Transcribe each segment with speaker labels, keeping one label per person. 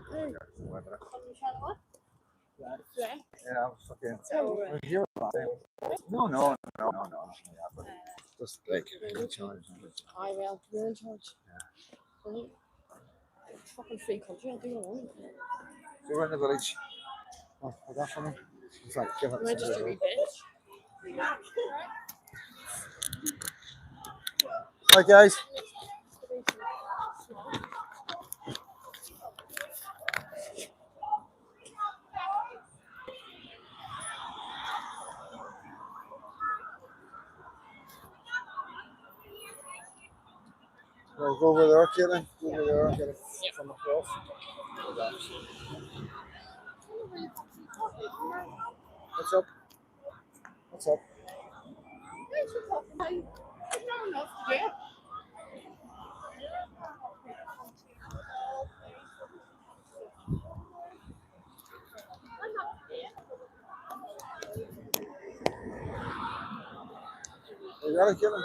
Speaker 1: Mm.
Speaker 2: Whatever.
Speaker 1: Yeah.
Speaker 2: Yeah, I was fucking.
Speaker 1: So,
Speaker 2: We're here last time. No. Yeah, but just like in charge.
Speaker 1: I will. You're in charge. Yeah. It's fucking free country. I'll do what I want.
Speaker 2: So we're in the village. Oh, is that for me? It's like give it
Speaker 1: Am I just a
Speaker 2: somebody.
Speaker 1: wee bitch?
Speaker 2: Hi guys. We'll go over there, Caitlin. Go over there and get it from across. What's up? What's up? You got it, Caitlin?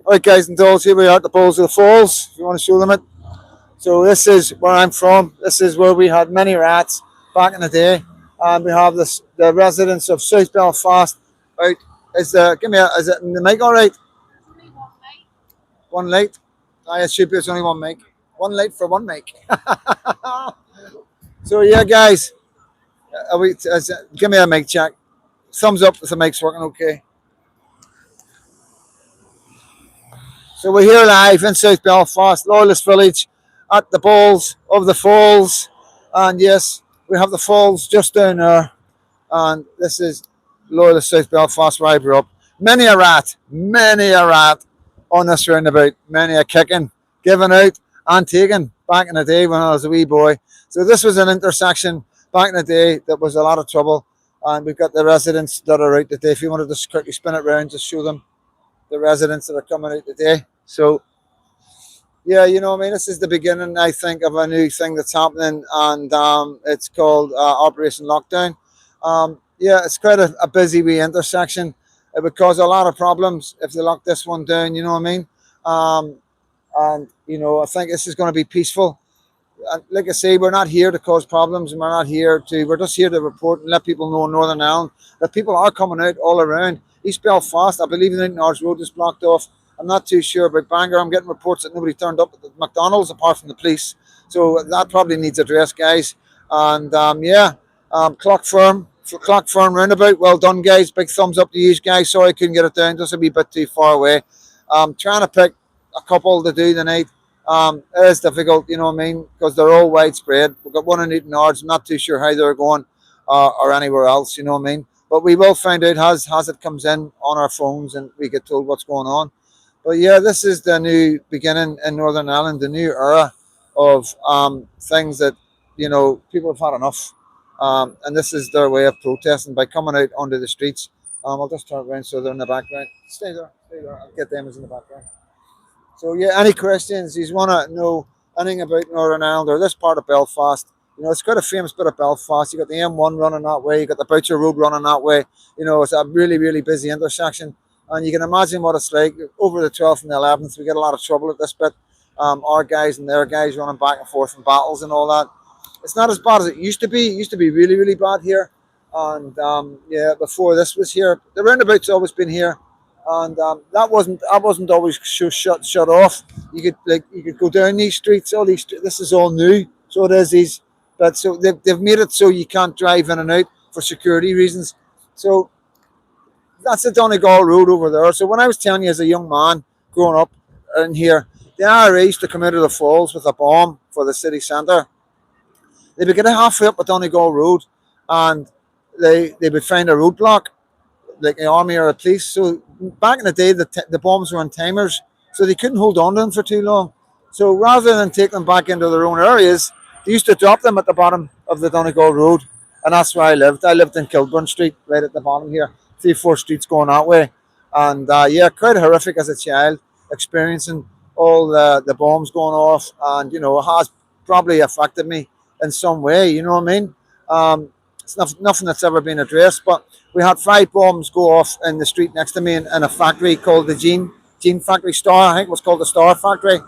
Speaker 2: Alright guys and dolls, here we are at the Balls of the Falls, if you want to show them it. So this is where I'm from. This is where we had many rats back in the day. And we have the residents of South Belfast out. Is it in the mic alright? One light? I should be, it's only one mic. One light for one mic. So yeah guys, give me a mic check. Thumbs up if the mic's working okay. So we're here live in South Belfast, Loyalist Village, at the Balls of the Falls. And yes, we have the falls just down there. And this is Loyalist South Belfast where I grew up. Many a rat on this roundabout. Many a kicking, giving out and taking back in the day when I was a wee boy. So this was an intersection back in the day that was a lot of trouble. And we've got the residents that are out today. If you wanted to just quickly spin it around, just show them the residents that are coming out today. So, yeah, you know what I mean? This is the beginning, I think, of a new thing that's happening, and it's called Operation Lockdown. Yeah, it's quite a busy wee intersection. It would cause a lot of problems if they lock this one down, you know what I mean? And, you know, I think this is going to be peaceful. And like I say, we're not here to cause problems, and we're just here to report and let people know in Northern Ireland that people are coming out all around. East Belfast, I believe the Newton Arts Road is blocked off. I'm not too sure about Bangor. I'm getting reports that nobody turned up at the McDonald's apart from the police. So that probably needs addressed, guys. And Clock Firm roundabout. Well done, guys. Big thumbs up to you guys. Sorry I couldn't get it down. Just a wee bit too far away. Trying to pick a couple to do tonight. It is difficult, you know what I mean, because they're all widespread. We've got one in Newton Ards. I'm not too sure how they're going or anywhere else, you know what I mean. But we will find out as it comes in on our phones and we get told what's going on. But yeah, this is the new beginning in Northern Ireland, the new era of things that, you know, people have had enough. And this is their way of protesting by coming out onto the streets. I'll just turn around so they're in the background. Stay there. I'll get them as in the background. So yeah, any questions? You want to know anything about Northern Ireland or this part of Belfast? You know, it's quite a famous bit of Belfast. You got the M1 running that way. You got the Boucher Road running that way. You know, it's a really, really busy intersection. And you can imagine what it's like over the 12th and the 11th. We get a lot of trouble at this bit. Our guys and their guys running back and forth in battles and all that. It's not as bad as it used to be. It used to be really, really bad here. And yeah, before this was here, the roundabout's always been here. And that wasn't always shut off. You could go down these streets. This is all new, so it is these. But so they've made it so you can't drive in and out for security reasons. So that's the Donegal Road over there. So when I was telling you as a young man growing up in here, the IRA used to come out of the falls with a bomb for the city centre. They would get halfway up a Donegal Road, and they would find a roadblock, like the army or the police. So back in the day, the bombs were on timers, so they couldn't hold on to them for too long. So rather than take them back into their own areas, they used to drop them at the bottom of the Donegal Road, and that's where I lived. I lived in Kilburn Street, right at the bottom here, 3-4 streets going that way. And yeah, quite horrific as a child, experiencing all the bombs going off, and you know, it has probably affected me in some way, you know what I mean? It's nothing that's ever been addressed. But we had 5 bombs go off in the street next to me in a factory called the Gene Factory Star. I think it was called the Star Factory.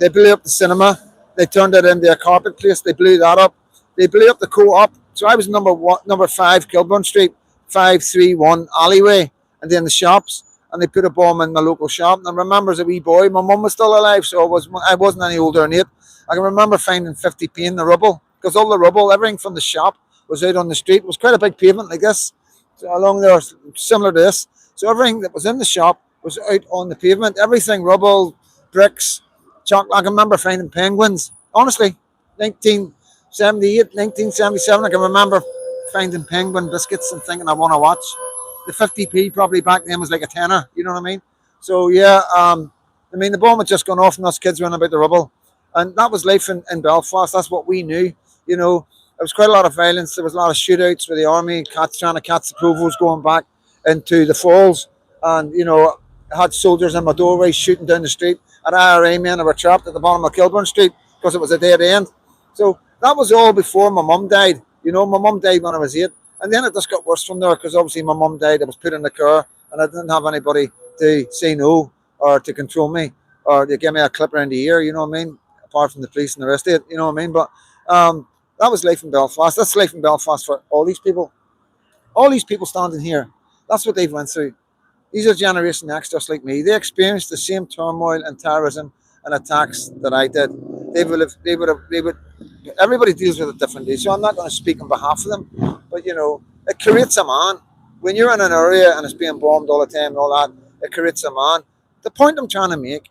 Speaker 2: They blew up the cinema. They turned it into a carpet place. They blew that up. They blew up the co-op. So I was number 5, Kilburn Street, 531 alleyway, and then the shops. And they put a bomb in my local shop. And I remember as a wee boy, my mum was still alive, so I wasn't any older than 8. I can remember finding 50p in the rubble because all the rubble, everything from the shop was out on the street. It was quite a big pavement like this, so along there, similar to this. So everything that was in the shop was out on the pavement. Everything, rubble, bricks, chocolate. I can remember finding penguins. Honestly, 1978, 1977, I can remember finding penguin biscuits and thinking I want to watch. The 50p probably back then was like a tenner, you know what I mean? So yeah, I mean the bomb had just gone off and us kids running about the rubble. And that was life in Belfast. That's what we knew. You know, there was quite a lot of violence. There was a lot of shootouts with the army, trying to catch the provos going back into the falls. And, you know, I had soldiers in my doorway shooting down the street. At IRA men that were trapped at the bottom of Kilburn Street because it was a dead end. So that was all before my mum died. You know, my mum died when I was 8. And then it just got worse from there because obviously my mum died. I was put in the car and I didn't have anybody to say no or to control me or to give me a clip around the ear, you know what I mean? Apart from the police and the rest of it, you know what I mean? But that was life in Belfast. That's life in Belfast for all these people. All these people standing here. That's what they've went through. These are Generation X just like me. They experienced the same turmoil and terrorism and attacks that I did. Everybody deals with it differently. So I'm not going to speak on behalf of them. But, you know, it creates a man. When you're in an area and it's being bombed all the time and all that, it creates a man. The point I'm trying to make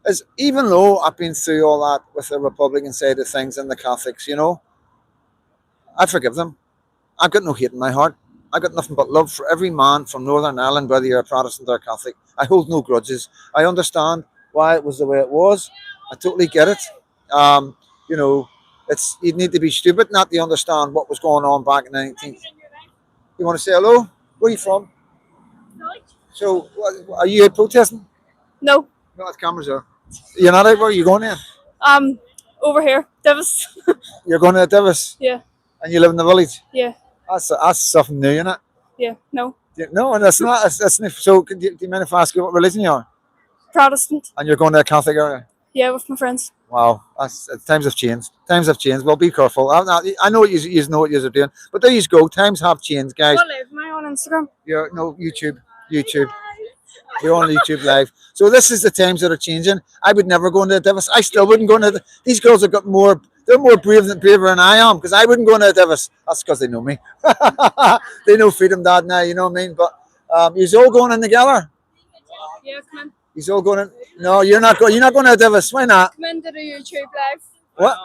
Speaker 2: is even though I've been through all that with the Republican side of things and the Catholics, you know, I forgive them. I've got no hate in my heart. I've got nothing but love for every man from Northern Ireland, whether you're a Protestant or a Catholic. I hold no grudges. I understand why it was the way it was. I totally get it. You know, you'd need to be stupid not to understand what was going on back in the 19th. You want to say hello? Where are you from? So, are you out protesting?
Speaker 1: No.
Speaker 2: No, the cameras are. You're not out. Where are you going then?
Speaker 1: Over here, Davis.
Speaker 2: You're going to Davis?
Speaker 1: Yeah.
Speaker 2: And you live in the village?
Speaker 1: Yeah.
Speaker 2: That's something new, isn't it?
Speaker 1: Yeah. No.
Speaker 2: No, and that's not. That's so. Do you mind if I ask you what religion you are?
Speaker 1: Protestant.
Speaker 2: And you're going to a Catholic area?
Speaker 1: Yeah, with my friends.
Speaker 2: Wow, times have changed. Times have changed. Well, be careful. I know what you know what you're doing, but there you go. Times have changed, guys.
Speaker 1: What live am I on Instagram?
Speaker 2: You're no YouTube. You're on YouTube live. So this is the times that are changing. I would never go into a Davis. I still wouldn't go into. These girls have got more. They're more braver than I am because I wouldn't go into a Davis. That's because they know me. They know Freedom Dad now. You know what I mean? But you're all going in together.
Speaker 1: Yeah, come in.
Speaker 2: He's all going in. No, you're not going. You're not going to a Davis. Why not?
Speaker 1: Come in to the YouTube live.
Speaker 2: What?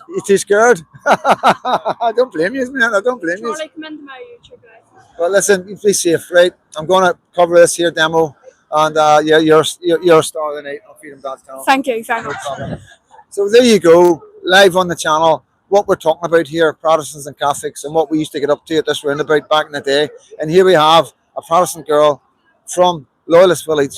Speaker 2: You're too scared? I don't blame you, man. I don't blame you.
Speaker 1: Charlie, come into my YouTube live.
Speaker 2: Well, listen, be safe, right? I'm going to cover this here demo, and yeah, you're a star of the night on freedom.com.
Speaker 1: Thank you very much.
Speaker 2: So there you go, live on the channel. What we're talking about here, Protestants and Catholics, and what we used to get up to at this roundabout back in the day. And here we have a Protestant girl from Loyalist Village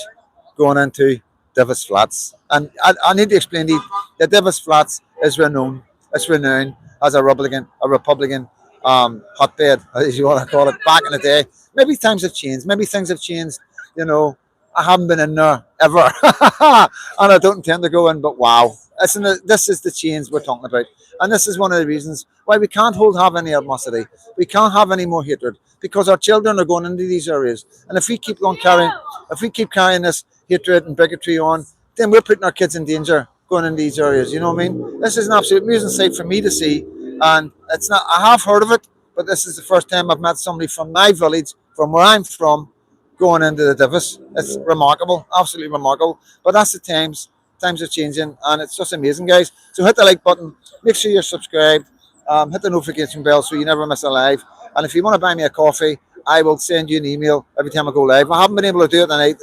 Speaker 2: going into Davis Flats. And I need to explain to you that Davis Flats is renowned. It's renowned as a Republican hotbed, as you want to call it, back in the day. Maybe times have changed. Maybe things have changed. You know, I haven't been in there ever, and I don't intend to go in. But wow, this is the change we're talking about, and this is one of the reasons why we can't have any animosity. We can't have any more hatred because our children are going into these areas, and if we keep carrying this hatred and bigotry on, then we're putting our kids in danger going into these areas. You know what I mean? This is an absolute amusing sight for me to see, and it's not. I have heard of it, but this is the first time I've met somebody from my village, from where I'm from, going into the Davis. It's remarkable, absolutely remarkable. But that's the times. Times are changing, and it's just amazing, guys. So hit the like button. Make sure you're subscribed. Hit the notification bell so you never miss a live. And if you want to buy me a coffee, I will send you an email every time I go live. I haven't been able to do it tonight.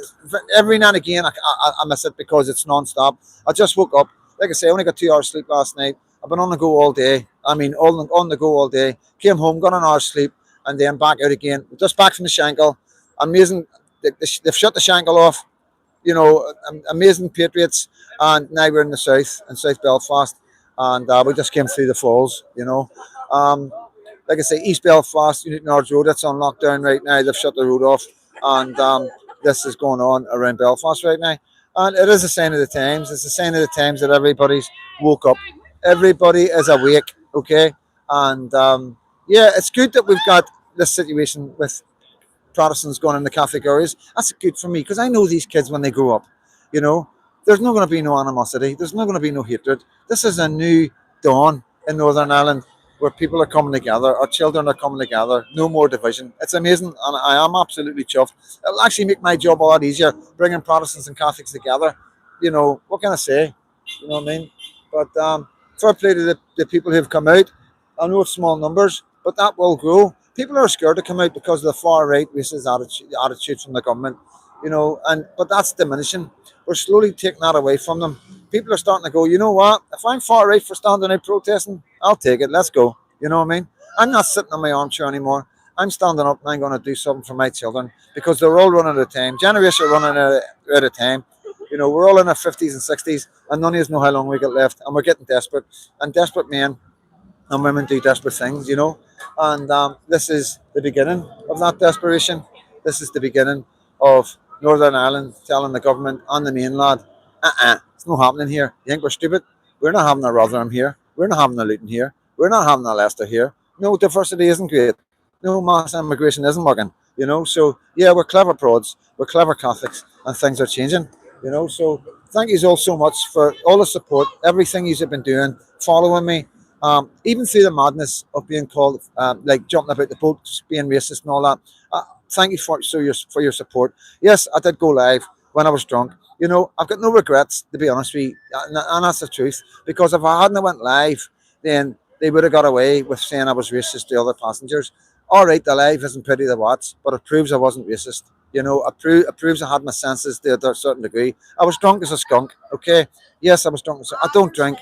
Speaker 2: Every now and again, I miss it because it's non-stop. I just woke up. Like I say, I only got 2 hours sleep last night. I've been on the go all day. I mean, on the go all day. Came home, got an hour's sleep, and then back out again. Just back from the Shankill. Amazing. They've shut the Shankill off. You know, amazing Patriots. And now we're in South Belfast. And we just came through the falls, you know. like I say, East Belfast, Newton Ards Road, it's on lockdown right now. They've shut the road off, and this is going on around Belfast right now. And it is a sign of the times. It's a sign of the times that everybody's woke up. Everybody is awake, okay? And yeah, it's good that we've got this situation with Protestants going in the Catholic areas. That's good for me because I know these kids when they grow up. You know, there's not going to be no animosity. There's not going to be no hatred. This is a new dawn in Northern Ireland where people are coming together, our children are coming together. No more division. It's amazing, and I am absolutely chuffed. It'll actually make my job a lot easier bringing Protestants and Catholics together. You know, what can I say? You know what I mean? But fair play to the people who've come out. I know it's small numbers, but that will grow. People are scared to come out because of the far right racist attitude from the government, you know, and but that's diminishing. We're slowly taking that away from them. People are starting to go, you know what? If I'm far right for standing out protesting, I'll take it. Let's go. You know what I mean? I'm not sitting on my armchair anymore. I'm standing up and I'm going to do something for my children because they're all running out of time. Generations are running out of time. You know, we're all in our 50s and 60s, and none of us know how long we got left, and we're getting desperate. And desperate men and women do desperate things, you know. And this is the beginning of that desperation. This is the beginning of Northern Ireland telling the government on the mainland, it's not happening here. You think we're stupid? We're not having a Rotherham here. We're not having a Luton here. We're not having a Leicester here. No, diversity isn't great. No, mass immigration isn't working. You know, so yeah, we're clever prods, we're clever Catholics, and things are changing. You know, so thank you all so much for all the support, everything you've been doing, following me, even through the madness of being called, like jumping about the boats, being racist and all that. Thank you for your support. Yes, I did go live when I was drunk. You know, I've got no regrets to be honest with you, and that's the truth. Because if I hadn't went live, then they would have got away with saying I was racist to other passengers. All right, the live isn't pretty to watch, but it proves I wasn't racist. You know, it proves I had my senses to a certain degree. I was drunk as a skunk. Okay, yes, I was drunk. I don't drink,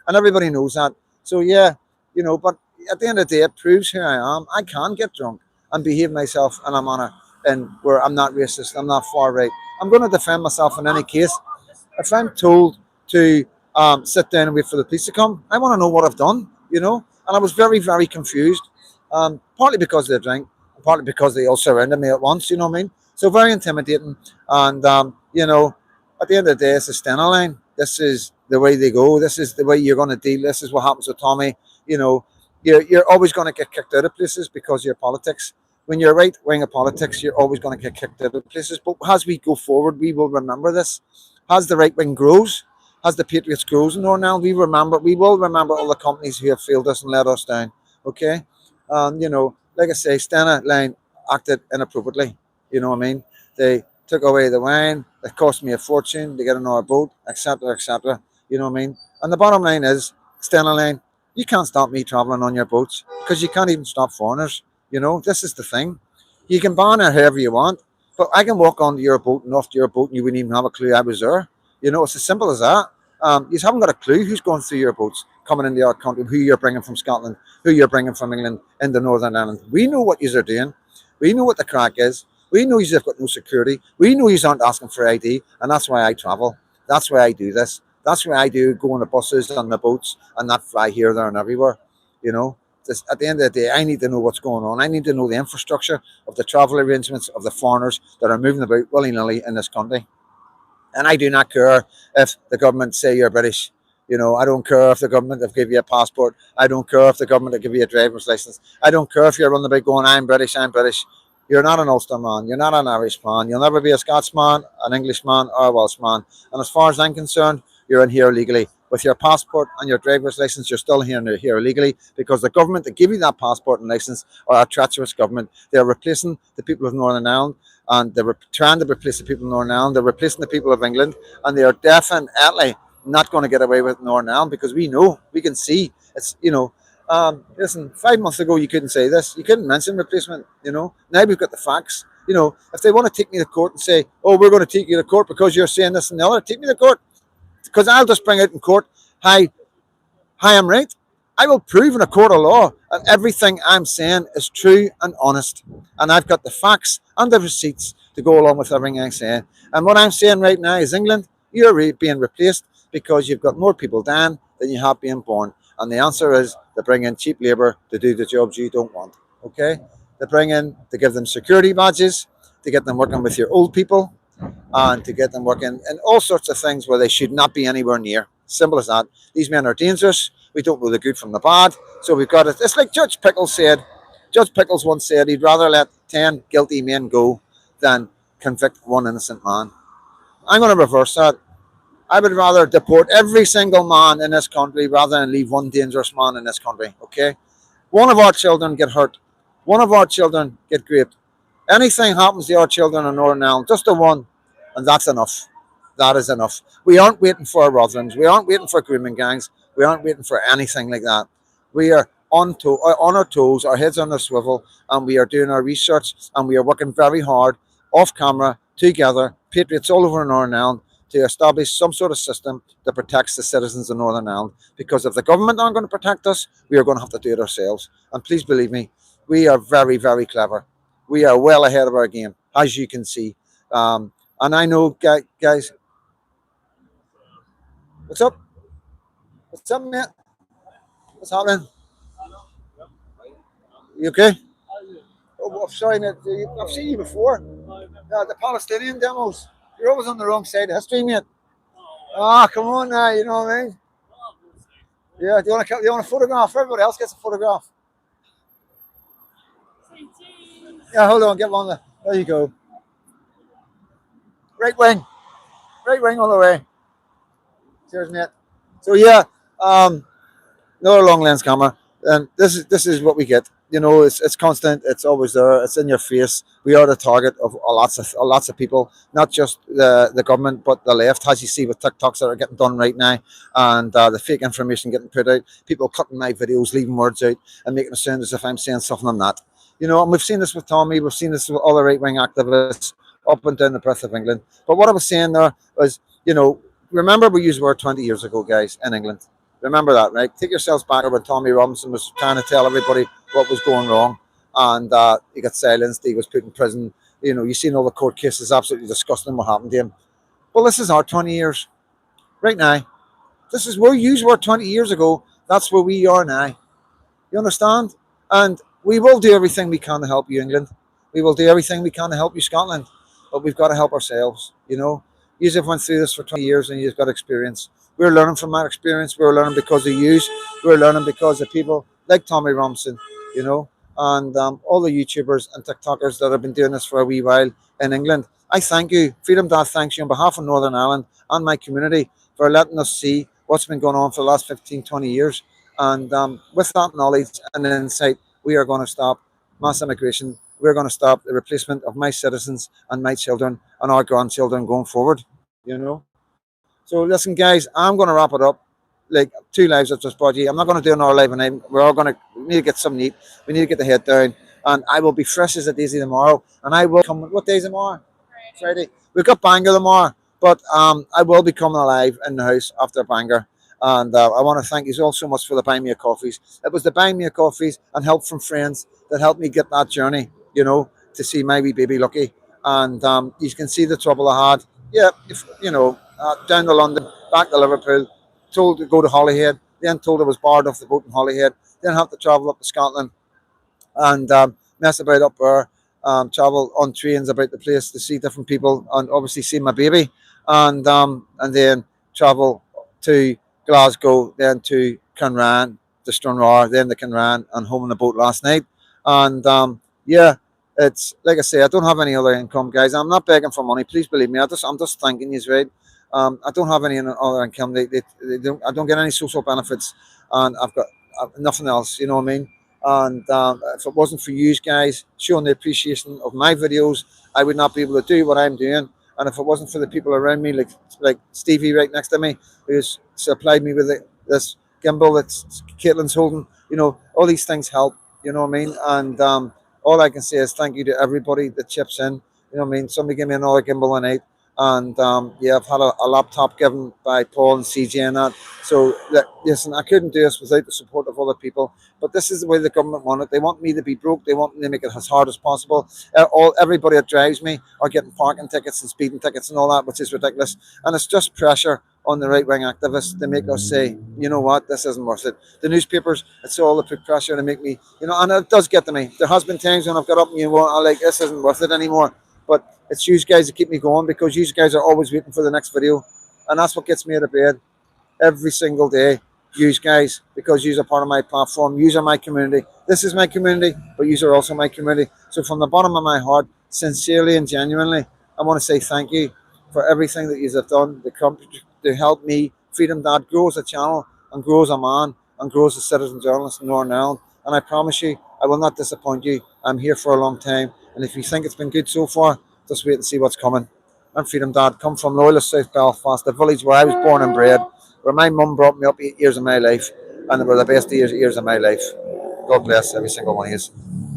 Speaker 2: and everybody knows that. So yeah, you know, but at the end of the day, it proves who I am. I can get drunk and behave myself, and I'm on a and where I'm not racist, I'm not far right. I'm going to defend myself in any case. If I'm told to sit down and wait for the police to come, I want to know what I've done. You know, and I was very, very confused. Partly because they drink, partly because they all surrounded me at once. You know what I mean? So very intimidating, and you know, at the end of the day, it's a Stena line. This is the way they go. This is the way you're going to deal. This is what happens with Tommy. You know, you're always going to get kicked out of places because of your politics. When you're right wing of politics, you're always going to get kicked out of places. But as we go forward, we will remember this. As the right wing grows, as the Patriots grows in Northern Ireland, we will remember all the companies who have failed us and let us down. Okay, you know, like I say, Stena Line acted inappropriately. You know what I mean? They took away the wine. It cost me a fortune to get another boat, etc., etc. You know what I mean? And the bottom line is, Stena Line, you can't stop me traveling on your boats because you can't even stop foreigners. You know, this is the thing. You can ban it however you want, but I can walk onto your boat and off to your boat and you wouldn't even have a clue I was there. You know, it's as simple as that. You haven't got a clue who's going through your boats, coming into our country, who you're bringing from Scotland, who you're bringing from England into Northern Ireland. We know what you're doing. We know what the crack is. We know you've got no security. We know you aren't asking for ID, and that's why I travel. That's why I do this. That's why I do go on the buses and the boats and not fly here, there, and everywhere. You know, at the end of the day, I need to know what's going on. I need to know the infrastructure of the travel arrangements of the foreigners that are moving about willy nilly in this country. And I do not care if the government say you're British. You know, I don't care if the government have give you a passport. I don't care if the government have give you a driver's license. I don't care if you're on the big going, I'm British, I'm British. You're not an Ulster man. You're not an Irish man. You'll never be a Scotsman, an Englishman, or a Welshman. And as far as I'm concerned, you're in here illegally. With your passport and your driver's license, you're still here illegally because the government that give you that passport and license are a treacherous government. They're replacing the people of Northern Ireland, and they're trying to replace the people of Northern Ireland. They're replacing the people of England, and they are definitely not going to get away with Northern Ireland because we can see it's, you know, listen, 5 months ago you couldn't say this. You couldn't mention replacement, you know. Now we've got the facts. You know, if they want to take me to court and say, oh, we're going to take you to court because you're saying this and the other, take me to court. Because I'll just bring out in court, hi, I'm right. I will prove in a court of law that everything I'm saying is true and honest. And I've got the facts and the receipts to go along with everything I'm saying. And what I'm saying right now is England, you're being replaced because you've got more people dying than you have being born. And the answer is They bring in cheap labour to do the jobs you don't want. Okay, they bring in to give them security badges, to get them working with your old people, and to get them working in all sorts of things where they should not be anywhere near. Simple as that. These men are dangerous. We don't know the good from the bad. So we've got it. It's like Judge Pickles said. Judge Pickles once said he'd rather let 10 guilty men go than convict one innocent man. I'm going to reverse that. I would rather deport every single man in this country rather than leave one dangerous man in this country. Okay? One of our children get hurt. One of our children get raped. Anything happens to our children in Northern Ireland, just the one, and that's enough. That is enough. We aren't waiting for Rotherhams. We aren't waiting for grooming gangs. We aren't waiting for anything like that. We are on our toes, our heads on the swivel, and we are doing our research, and we are working very hard, off camera, together, patriots all over Northern Ireland, to establish some sort of system that protects the citizens of Northern Ireland. Because if the government aren't going to protect us, we are going to have to do it ourselves. And please believe me, we are very, very clever. We are well ahead of our game, as you can see. And I know, guys, what's up? What's up, mate? What's happening? You okay? Oh, sorry, mate. I've seen you before. The Palestinian demos. You're always on the wrong side of history, mate. Ah, come on now. You know what I mean? Yeah. Do you want a photograph? Everybody else gets a photograph. Yeah. Hold on. Get one there. There you go. Right wing. Right wing all the way. Cheers, mate. So yeah. Another long lens camera, and this is what we get. You know, it's constant. It's always there. It's in your face. We are the target of lots of people, not just the government, but the left, as you see with TikToks that are getting done right now, and the fake information getting put out. People cutting my videos, leaving words out, and making it sound as if I'm saying something I'm not. You know, and we've seen this with Tommy. We've seen this with other right wing activists up and down the breadth of England. But what I was saying there was, you know, remember we used the word 20 years ago, guys, in England. Remember that, right? Take yourselves back when Tommy Robinson was trying to tell everybody what was going wrong, and he got silenced. He was put in prison. You know, you've seen all the court cases. Absolutely disgusting what happened to him. Well, this is our 20 years right now. This is where you were 20 years ago. That's where we are now. You understand? And we will do everything we can to help you, England. We will do everything we can to help you, Scotland. But we've got to help ourselves, you know. You have went through this for 20 years and you've got experience. We're learning from that experience. We're learning because of you. We're learning because of people like Tommy Robinson, you know, and all the YouTubers and TikTokers that have been doing this for a wee while in England. I thank you. Freedom Dad thanks you on behalf of Northern Ireland and my community for letting us see what's been going on for the last 15, 20 years. And with that knowledge and insight, we are going to stop mass immigration. We're going to stop the replacement of my citizens and my children and our grandchildren going forward, you know. So listen, guys, I'm going to wrap it up. Like 2 lives I've just brought you. I'm not going to do another live tonight. We need to get some neat. We need to get the head down. And I will be fresh as a daisy tomorrow. And I will come. What day is tomorrow? Friday. We've got Bangor tomorrow. But I will be coming alive in the house after Bangor. And I want to thank you all so much for the Buy Me a Coffees. It was the Buy Me a Coffees and help from friends that helped me get that journey, you know, to see my wee baby Lucky. And you can see the trouble I had. Yeah, if, you know, down to London, back to Liverpool, told to go to Holyhead, then told I was barred off the boat in Holyhead, then have to travel up to Scotland and mess about up there, travel on trains about the place to see different people and obviously see my baby, and then travel to Glasgow, then to Kinran, to Stranraer, then to Kinran, and home on the boat last night. And yeah, it's like I say, I don't have any other income, guys. I'm not begging for money. Please believe me. I'm just thanking you, right? I don't have any other income. They don't. I don't get any social benefits, and I've got nothing else. You know what I mean? And if it wasn't for you guys showing the appreciation of my videos, I would not be able to do what I'm doing. And if it wasn't for the people around me, like Stevie right next to me, who's supplied me with this gimbal that Caitlin's holding, you know, all these things help. You know what I mean? And all I can say is thank you to everybody that chips in. You know what I mean? Somebody gave me another gimbal tonight. And yeah, I've had a laptop given by Paul and CJ and that. So listen, I couldn't do this without the support of other people. But this is the way the government want it. They want me to be broke. They want me to make it as hard as possible. Everybody that drives me are getting parking tickets and speeding tickets and all that, which is ridiculous. And it's just pressure on the right wing activists to make us say, you know what, this isn't worth it. The newspapers, it's all the put pressure to make me, and it does get to me. There has been times when I've got up and I'm like, this isn't worth it anymore. But it's you guys that keep me going because you guys are always waiting for the next video. And that's what gets me out of bed every single day. Use guys, because you are part of my platform. You are my community. This is my community, but you are also my community. So from the bottom of my heart, sincerely and genuinely, I want to say thank you for everything that you have done to help me, Freedom Dad, grow as a channel and grow as a man and grow as a citizen journalist in Northern Ireland. And I promise you, I will not disappoint you. I'm here for a long time. And if you think it's been good so far, just wait and see what's coming. I'm Freedom Dad, come from loyalist South Belfast, the village where I was born and bred, where my mum brought me up 8 years of my life, and they were the best years of my life. God bless every single one of you.